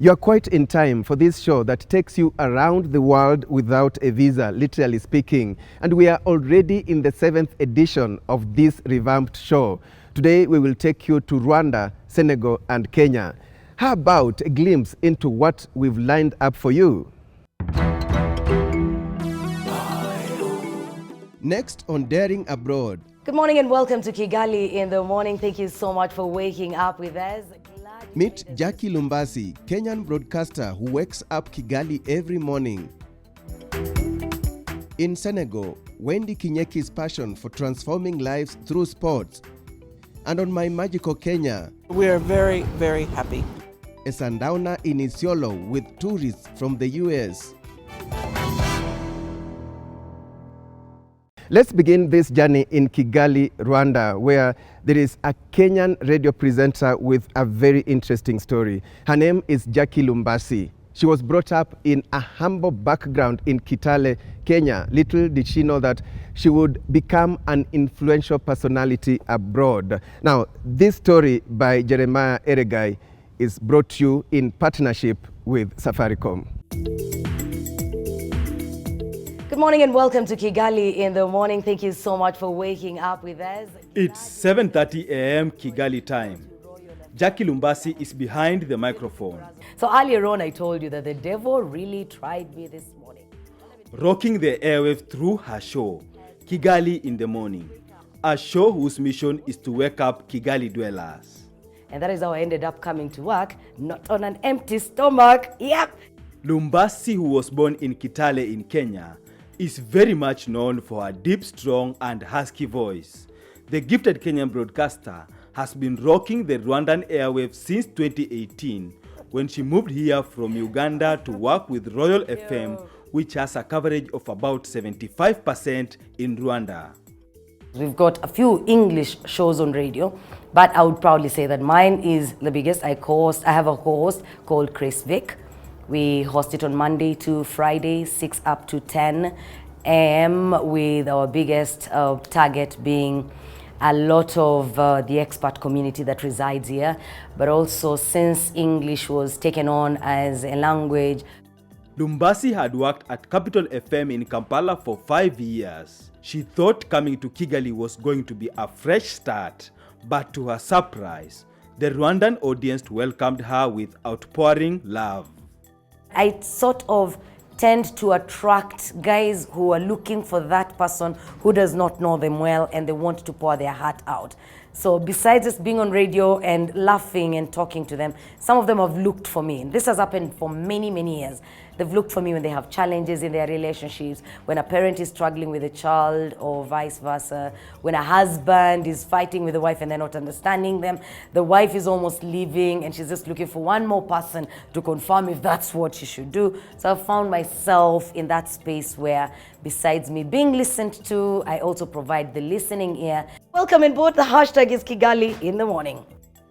You're quite in time for this show that takes you around the world without a visa, literally speaking. And we are already in the 7th edition of this revamped show. Today we will take you to Rwanda, Senegal, and Kenya. How about a glimpse into what we've lined up for you? Next on Daring Abroad. Good morning and welcome to Kigali in the morning. Thank you so much for waking up with us. Meet Jackie Lumbasi, Kenyan broadcaster who wakes up Kigali every morning. In Senegal, Wendy Kinyeki's passion for transforming lives through sports. And on My Magical Kenya, we are very, very happy. A sundowner in Isiolo with tourists from the US. Let's begin this journey in Kigali, Rwanda, where there is a Kenyan radio presenter with a very interesting story. Her name is Jackie Lumbasi. She was brought up in a humble background in Kitale, Kenya. Little did she know that she would become an influential personality abroad. Now, this story by Jeremiah Eregai is brought to you in partnership with Safaricom. Good morning and welcome to Kigali in the morning. Thank you so much for waking up with us. It's 7:30 a.m. Kigali time. Jackie Lumbasi is behind the microphone. So earlier on I told you that the devil really tried me this morning. Rocking the airwaves through her show, Kigali in the Morning. A show whose mission is to wake up Kigali dwellers. And that is how I ended up coming to work, not on an empty stomach. Yep. Lumbasi, who was born in Kitale in Kenya, is very much known for her deep, strong and husky voice. The gifted Kenyan broadcaster has been rocking the Rwandan airwaves since 2018 when she moved here from Uganda to work with Royal FM, which has a coverage of about 75% in Rwanda. We've got a few English shows on radio, but I would proudly say that mine is the biggest. I have a co-host called Chris Vick. We host it on Monday to Friday, 6 up to 10 a.m. with our biggest target being a lot of the expat community that resides here. But also, since English was taken on as a language. Lumbasi had worked at Capital FM in Kampala for 5 years. She thought coming to Kigali was going to be a fresh start, but to her surprise, the Rwandan audience welcomed her with outpouring love. I sort of tend to attract guys who are looking for that person who does not know them well and they want to pour their heart out. So besides just being on radio and laughing and talking to them, some of them have looked for me. And this has happened for many, many years. They've looked for me when they have challenges in their relationships, when a parent is struggling with a child or vice versa, when a husband is fighting with the wife and they're not understanding them. The wife is almost leaving and she's just looking for one more person to confirm if that's what she should do. So I found myself in that space where besides me being listened to, I also provide the listening ear. Welcome on board. The hashtag is Kigali in the Morning.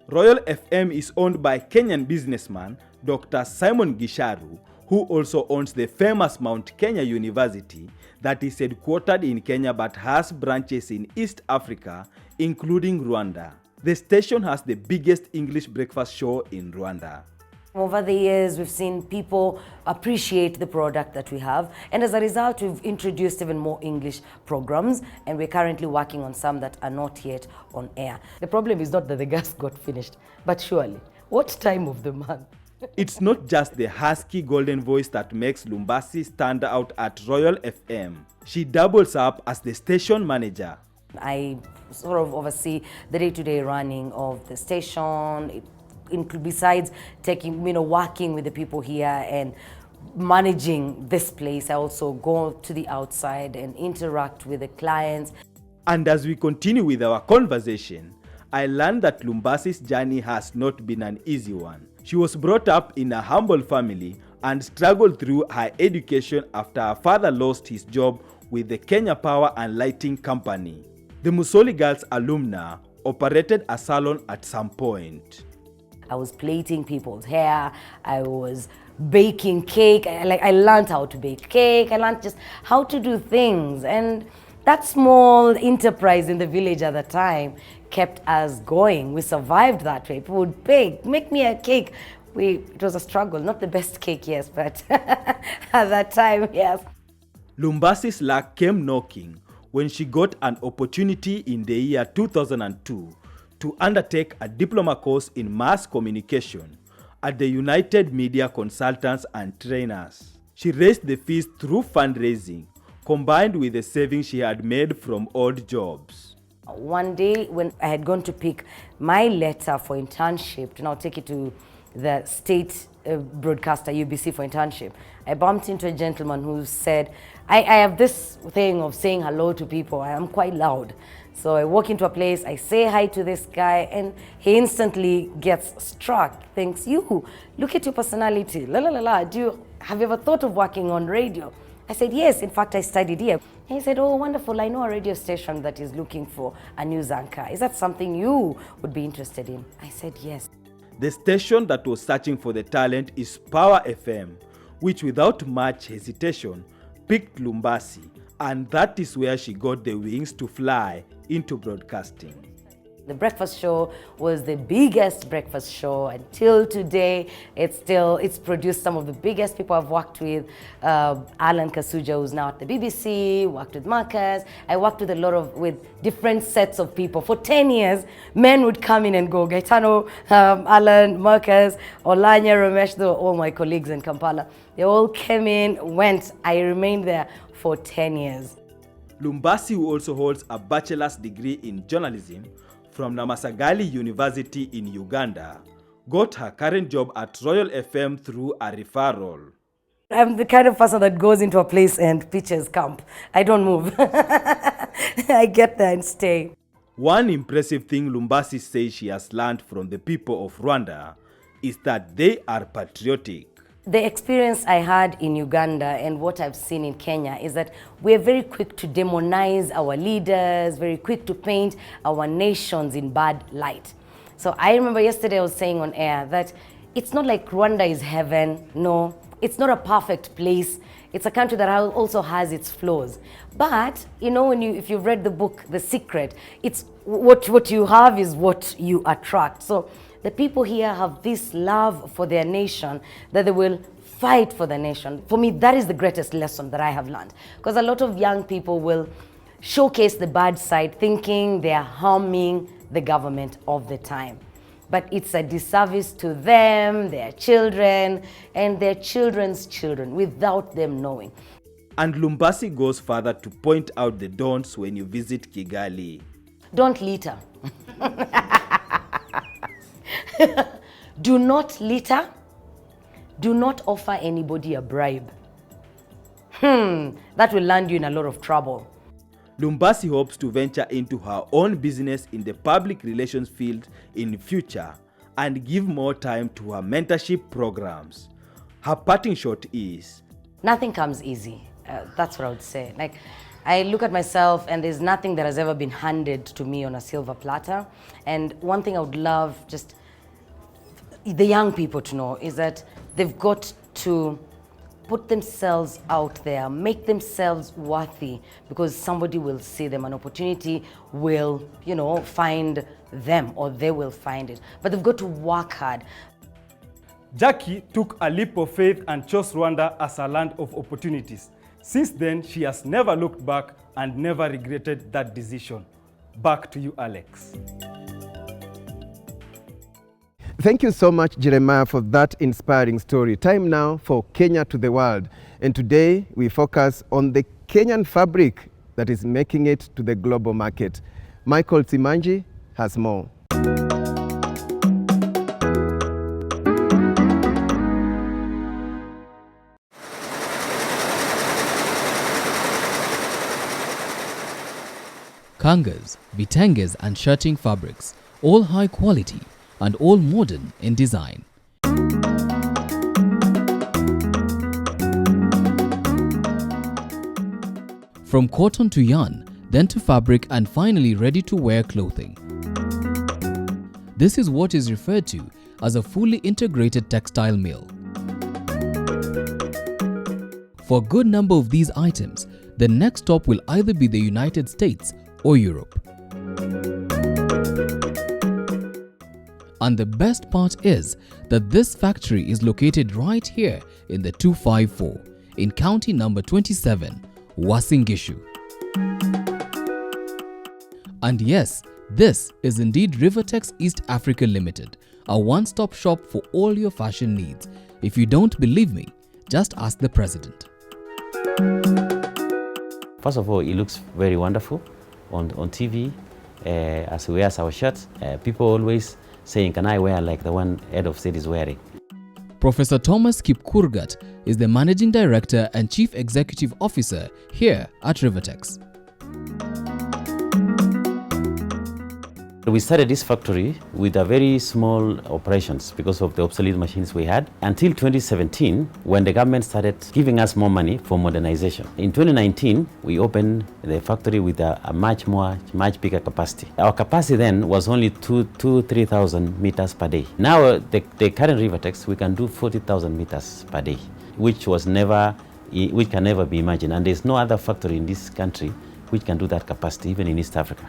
Royal FM is owned by Kenyan businessman Dr. Simon Gisharu, who also owns the famous Mount Kenya University that is headquartered in Kenya but has branches in East Africa, including Rwanda. The station has the biggest English breakfast show in Rwanda. Over the years, we've seen people appreciate the product that we have. And as a result, we've introduced even more English programs. And we're currently working on some that are not yet on air. The problem is not that the gas got finished, but surely, what time of the month? It's not just the husky golden voice that makes Lumbasi stand out at Royal FM. She doubles up as the station manager. I sort of oversee the day-to-day running of the station. Besides working with the people here and managing this place, I also go to the outside and interact with the clients. And as we continue with our conversation, I learned that Lumbasi's journey has not been an easy one. She was brought up in a humble family and struggled through her education after her father lost his job with the Kenya Power and Lighting Company. The Musoli Girls alumna operated a salon at some point. I was plaiting people's hair. I was baking cake. I learned how to bake cake. I learned just how to do things. And that small enterprise in the village at the time kept us going. We survived that way. People would bake, make me a cake. it was a struggle. Not the best cake, yes, but at that time, yes. Lumbasi's luck came knocking when she got an opportunity in the year 2002 to undertake a diploma course in mass communication at the United Media Consultants and Trainers. She raised the fees through fundraising, combined with the savings she had made from odd jobs. One day when I had gone to pick my letter for internship to now take it to the state broadcaster, UBC, for internship, I bumped into a gentleman who said, I have this thing of saying hello to people. I am quite loud. So I walk into a place, I say hi to this guy, and he instantly gets struck, thinks, you, look at your personality, la la la la, have you ever thought of working on radio? I said, yes, in fact, I studied here. And he said, oh, wonderful, I know a radio station that is looking for a news anchor. Is that something you would be interested in? I said, yes. The station that was searching for the talent is Power FM, which without much hesitation picked Lumbasi, and that is where she got the wings to fly into broadcasting. The breakfast show was the biggest breakfast show until today. It's produced some of the biggest people I've worked with. Alan Kasuja, who's now at the BBC, worked with Marcus. I worked with with different sets of people. For 10 years, men would come in and go. Gaetano, Alan, Marcus, Olanya, Ramesh, they were all my colleagues in Kampala. They all came in, went. I remained there for 10 years. Lumbasi, who also holds a bachelor's degree in journalism from Namasagali University in Uganda, got her current job at Royal FM through a referral. I'm the kind of person that goes into a place and pitches camp. I don't move. I get there and stay. One impressive thing Lumbasi says she has learned from the people of Rwanda is that they are patriotic. The experience I had in Uganda and what I've seen in Kenya is that we're very quick to demonize our leaders, very quick to paint our nations in bad light. So I remember yesterday I was saying on air that it's not like Rwanda is heaven. No, it's not a perfect place. It's a country that also has its flaws. But, you know, if you've read the book, The Secret, it's what you have is what you attract. So the people here have this love for their nation that they will fight for the nation. For me, that is the greatest lesson that I have learned. Because a lot of young people will showcase the bad side, thinking they are harming the government all the time. But it's a disservice to them, their children, and their children's children without them knowing. And Lumbasi goes further to point out the don'ts when you visit Kigali. Don't litter. Do not litter. Do not offer anybody a bribe. That will land you in a lot of trouble. Lumbasi hopes to venture into her own business in the public relations field in future and give more time to her mentorship programs. Her parting shot is, nothing comes easy. That's what I would say. Like, I look at myself and there's nothing that has ever been handed to me on a silver platter. And one thing I would love just the young people to know is that they've got to put themselves out there, make themselves worthy, because somebody will see them. An opportunity will, find them, or they will find it. But they've got to work hard. Jackie took a leap of faith and chose Rwanda as a land of opportunities. Since then, she has never looked back and never regretted that decision. Back to you, Alex. Thank you so much, Jeremiah, for that inspiring story. Time now for Kenya to the world. And today we focus on the Kenyan fabric that is making it to the global market. Michael Tsimanji has more. Kangas, bitenges and shirting fabrics, all high quality and all modern in design. From cotton to yarn, then to fabric and finally ready to wear clothing. This is what is referred to as a fully integrated textile mill. For a good number of these items, the next stop will either be the United States or Europe. And the best part is that this factory is located right here in the 254 in county number 27, Uasin Gishu. And yes, this is indeed Rivertex East Africa Limited, a one-stop shop for all your fashion needs. If you don't believe me, just ask the president. First of all, it looks very wonderful on TV. As we wear our shirts, people always saying, can I wear like the one head of state is wearing? Professor Thomas Kipkurgat is the Managing Director and Chief Executive Officer here at Rivertex. We started this factory with a very small operations because of the obsolete machines we had until 2017 when the government started giving us more money for modernization. In 2019, we opened the factory with a much bigger capacity. Our capacity then was only 3,000 meters per day. Now the current Rivertex, we can do 40,000 meters per day, which can never be imagined. And there's no other factory in this country which can do that capacity, even in East Africa.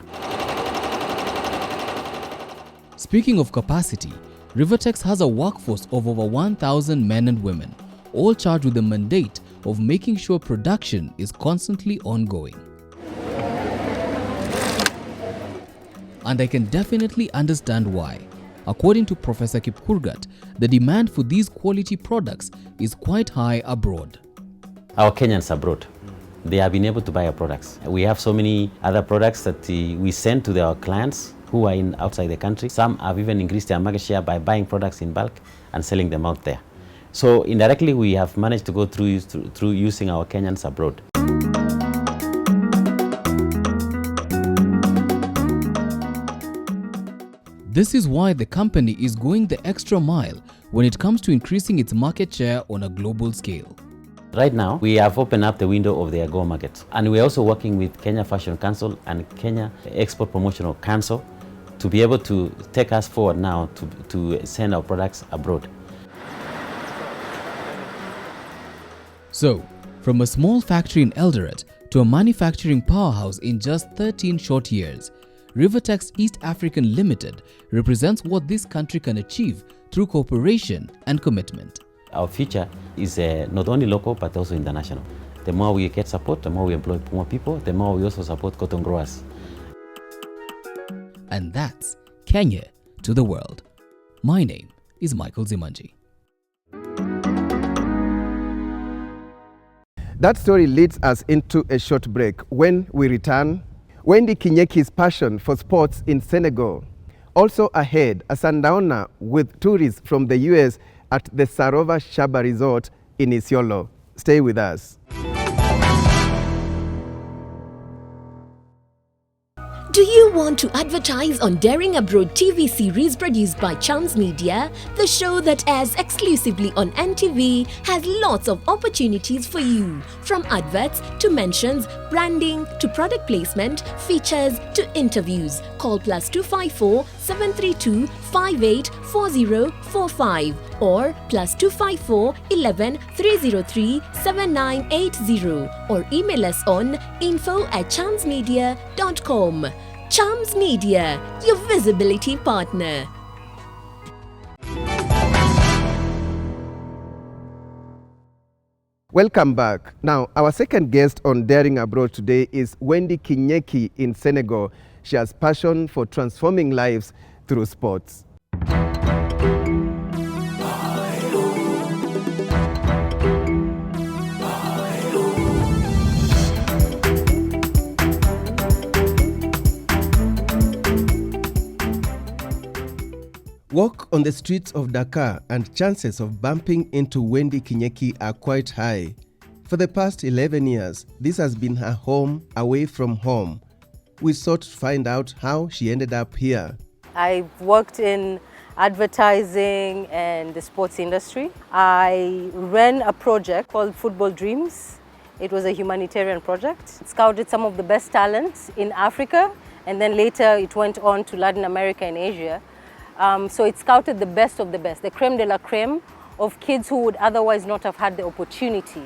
Speaking of capacity, Rivertex has a workforce of over 1,000 men and women, all charged with the mandate of making sure production is constantly ongoing. And I can definitely understand why. According to Professor Kipkurgat, the demand for these quality products is quite high abroad. Our Kenyans abroad, they have been able to buy our products. We have so many other products that we send to our clients who are outside the country. Some have even increased their market share by buying products in bulk and selling them out there. So indirectly, we have managed to go through using our Kenyans abroad. This is why the company is going the extra mile when it comes to increasing its market share on a global scale. Right now, we have opened up the window of the AGO market. And we're also working with Kenya Fashion Council and Kenya Export Promotional Council to be able to take us forward now to send our products abroad. So, from a small factory in Eldoret to a manufacturing powerhouse in just 13 short years, Rivertex East African Limited represents what this country can achieve through cooperation and commitment. Our future is not only local but also international. The more we get support, the more we employ more people, the more we also support cotton growers. And that's Kenya to the world. My name is Michael Zimanji. That story leads us into a short break. When we return, Wendy Kinyeki's passion for sports in Senegal. Also ahead, a sundowner with tourists from the US at the Sarova Shaba Resort in Isiolo. Stay with us. Do you want to advertise on Daring Abroad TV series produced by Chams Media? The show that airs exclusively on NTV has lots of opportunities for you. From adverts to mentions, branding to product placement, features to interviews. Call +254 732 584045 or +254 11 303 7980 or email us on info@chamsmedia.com. Chams Media, your visibility partner. Welcome back. Now, our second guest on Daring Abroad today is Wendy Kinyeki in Senegal. She has passion for transforming lives through sports. Walk on the streets of Dakar and chances of bumping into Wendy Kinyeki are quite high. For the past 11 years, this has been her home away from home. We sought to find out how she ended up here. I worked in advertising and the sports industry. I ran a project called Football Dreams. It was a humanitarian project. It scouted some of the best talents in Africa, and then later it went on to Latin America and Asia. So it scouted the best of the best, the creme de la creme of kids who would otherwise not have had the opportunity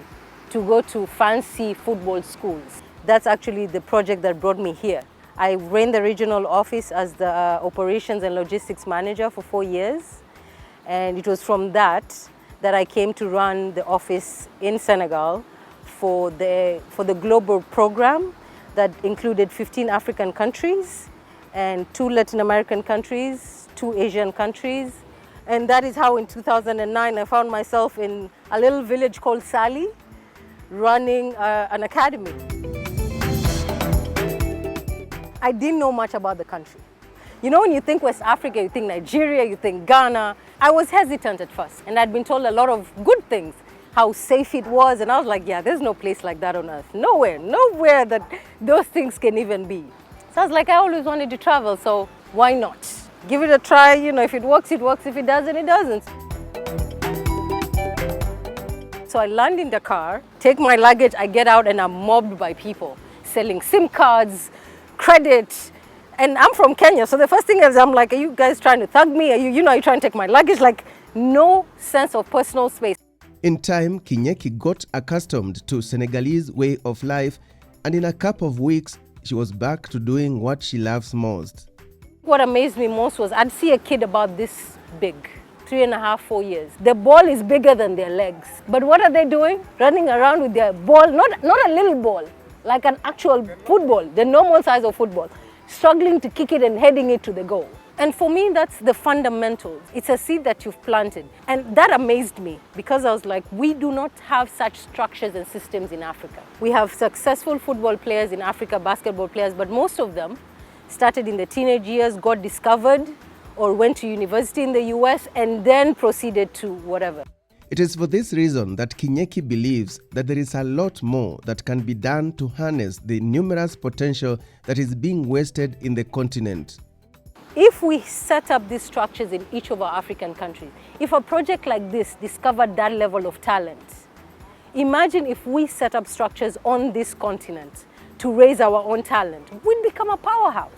to go to fancy football schools. That's actually the project that brought me here. I ran the regional office as the operations and logistics manager for 4 years. And it was from that I came to run the office in Senegal for the global program that included 15 African countries and 2 Latin American countries, 2 Asian countries. And that is how in 2009 I found myself in a little village called Sali, running an academy. I didn't know much about the country. You know, when you think West Africa, you think Nigeria, you think Ghana. I was hesitant at first, and I'd been told a lot of good things, how safe it was, and I was like, yeah, there's no place like that on earth. Nowhere that those things can even be. So I was like, I always wanted to travel, so why not? Give it a try, you know, if it works, it works. If it doesn't, it doesn't. So I land in Dakar, take my luggage, I get out, and I'm mobbed by people selling SIM cards, credit. And I'm from Kenya, so the first thing is I'm like, are you guys trying to thug me? Are you trying to take my luggage? Like, no sense of personal space. In time, Kinyeki got accustomed to Senegalese way of life, and in a couple of weeks, she was back to doing what she loves most. What amazed me most was I'd see a kid about this big, 3.5, 4 years. The ball is bigger than their legs. But what are they doing? Running around with their ball, not a little ball, like an actual football, the normal size of football, struggling to kick it and heading it to the goal. And for me, that's the fundamentals. It's a seed that you've planted. And that amazed me because I was like, we do not have such structures and systems in Africa. We have successful football players in Africa, basketball players, but most of them started in the teenage years, got discovered, or went to university in the US and then proceeded to whatever. It is for this reason that Kinyeki believes that there is a lot more that can be done to harness the numerous potential that is being wasted in the continent. If we set up these structures in each of our African countries, if a project like this discovered that level of talent, imagine if we set up structures on this continent to raise our own talent, we'd become a powerhouse.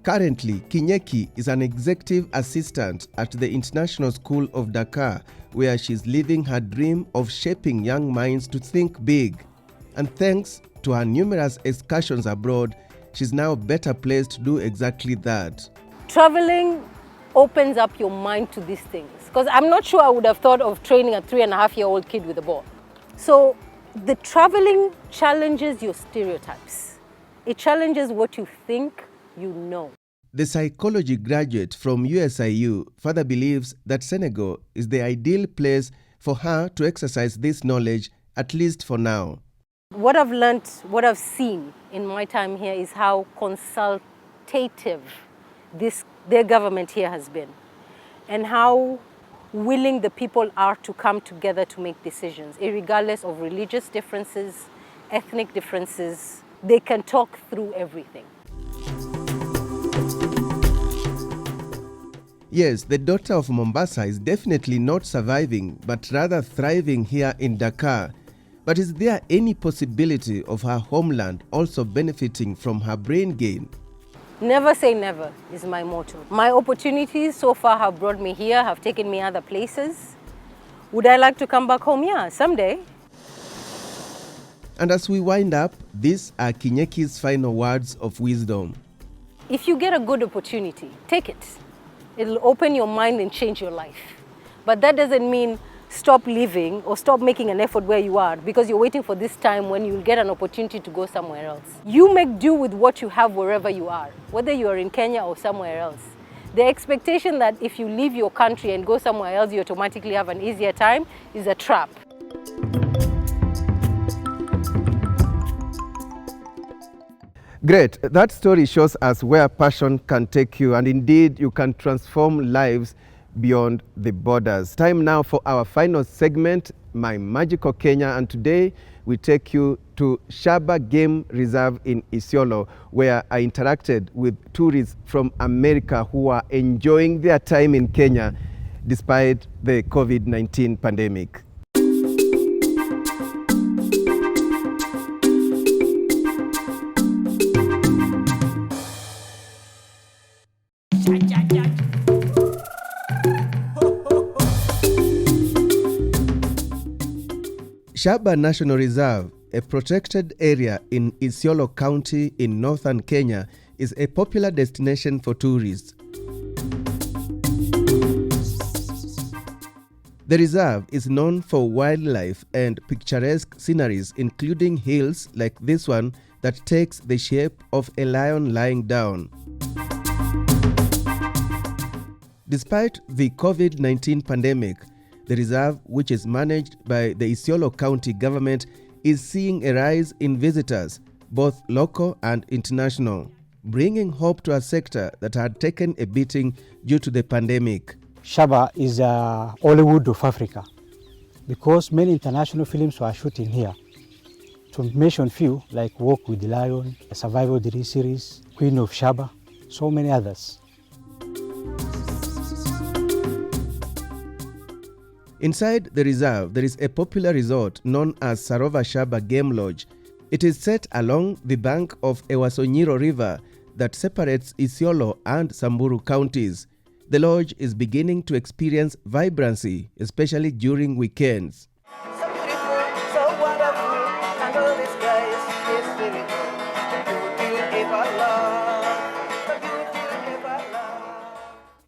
Currently, Kinyeki is an executive assistant at the International School of Dakar, where she's living her dream of shaping young minds to think big. And thanks to her numerous excursions abroad, she's now better placed to do exactly that. Traveling opens up your mind to these things, because I'm not sure I would have thought of training a 3.5-year-old kid with a ball. So the traveling challenges your stereotypes. It challenges what you think you know. The psychology graduate from USIU further believes that Senegal is the ideal place for her to exercise this knowledge, at least for now. What I've learned, what I've seen in my time here is how consultative their government here has been, and how willing the people are to come together to make decisions, regardless of religious differences, ethnic differences. They can talk through everything. Yes, the daughter of Mombasa is definitely not surviving, but rather thriving here in Dakar. But is there any possibility of her homeland also benefiting from her brain gain? Never say never is my motto. My opportunities so far have brought me here, have taken me other places. Would I like to come back home? Yeah, someday. And as we wind up, these are Kinyeki's final words of wisdom. If you get a good opportunity, take it. It'll open your mind and change your life. But that doesn't mean stop living or stop making an effort where you are because you're waiting for this time when you'll get an opportunity to go somewhere else. You make do with what you have wherever you are, whether you are in Kenya or somewhere else. The expectation that if you leave your country and go somewhere else, you automatically have an easier time is a trap. Great. That story shows us where passion can take you, and indeed you can transform lives beyond the borders. Time now for our final segment, My Magical Kenya, and today we take you to Shaba Game Reserve in Isiolo, where I interacted with tourists from America who are enjoying their time in Kenya despite the COVID-19 pandemic. Shaba National Reserve a protected area in Isiolo County in northern Kenya, is a popular destination for tourists. The reserve is known for wildlife and picturesque sceneries, including hills like this one that takes the shape of a lion lying down. Despite the COVID-19 pandemic, the reserve, which is managed by the Isiolo County government, is seeing a rise in visitors, both local and international, bringing hope to a sector that had taken a beating due to the pandemic. Shaba is Hollywood of Africa because many international films were shooting here. To mention few, like Walk with the Lion, a Survival series, Queen of Shaba, so many others. Inside the reserve, there is a popular resort known as Sarova Shaba Game Lodge. It is set along the bank of Ewasonyiro River that separates Isiolo and Samburu counties. The lodge is beginning to experience vibrancy, especially during weekends. So beautiful, so wonderful, and all this guy is beautiful.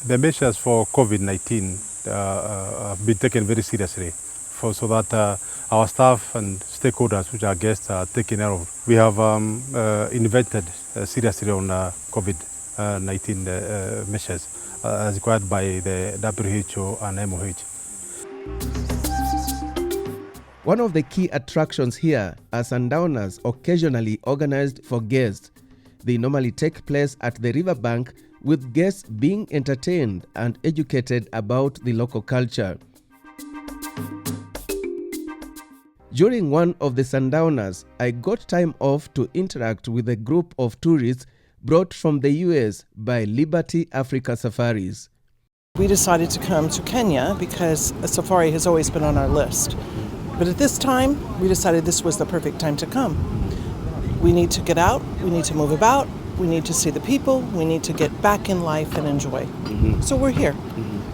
The measures for COVID-19 have been taken very seriously so that our staff and stakeholders, which are guests, are taken care of. We have invented seriously on COVID-19 measures as required by the WHO and MOH. One of the key attractions here are sundowners occasionally organized for guests. They normally take place at the riverbank, with guests being entertained and educated about the local culture. During one of the sundowners, I got time off to interact with a group of tourists brought from the US by Liberty Africa Safaris. We decided to come to Kenya because a safari has always been on our list. But at this time, we decided this was the perfect time to come. We need to get out, we need to move about, we need to see the people, we need to get back in life and enjoy. So we're here.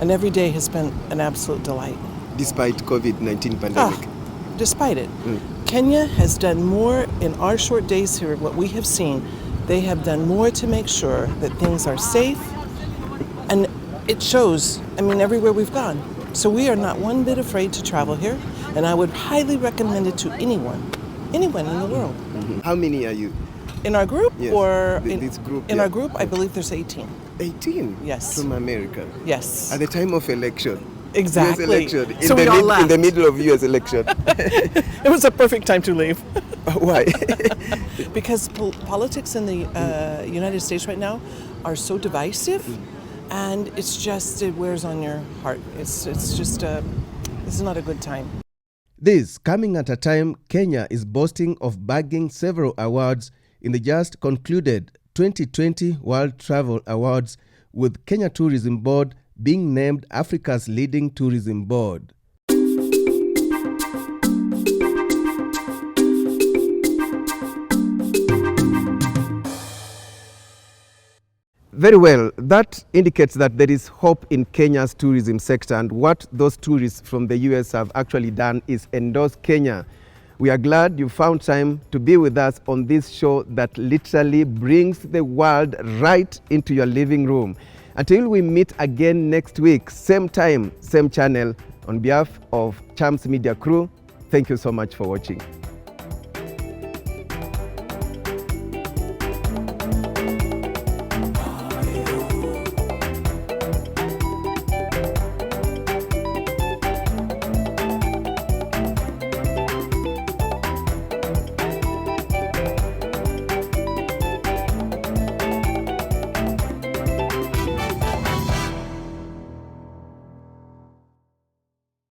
And every day has been an absolute delight. Despite COVID-19 pandemic? Despite it. Kenya has done more in our short days here, what we have seen. They have done more to make sure that things are safe, and it shows, everywhere we've gone. So we are not one bit afraid to travel here, and I would highly recommend it to anyone in the world. How many are you? In our group? Yes, or this group? In our group, I believe there's 18. 18? Yes. From America? Yes. At the time of election? Exactly. US election. So we all left. In the middle of US election. It was a perfect time to leave. Why? Because politics in the United States right now are so divisive, and it wears on your heart. It's not a good time. This coming at a time Kenya is boasting of bagging several awards in the just concluded 2020 World Travel Awards, with Kenya Tourism Board being named Africa's leading tourism board. Very well, that indicates that there is hope in Kenya's tourism sector, and what those tourists from the US have actually done is endorse Kenya. We are glad you found time to be with us on this show that literally brings the world right into your living room. Until we meet again next week, same time, same channel, on behalf of Chams Media crew, thank you so much for watching.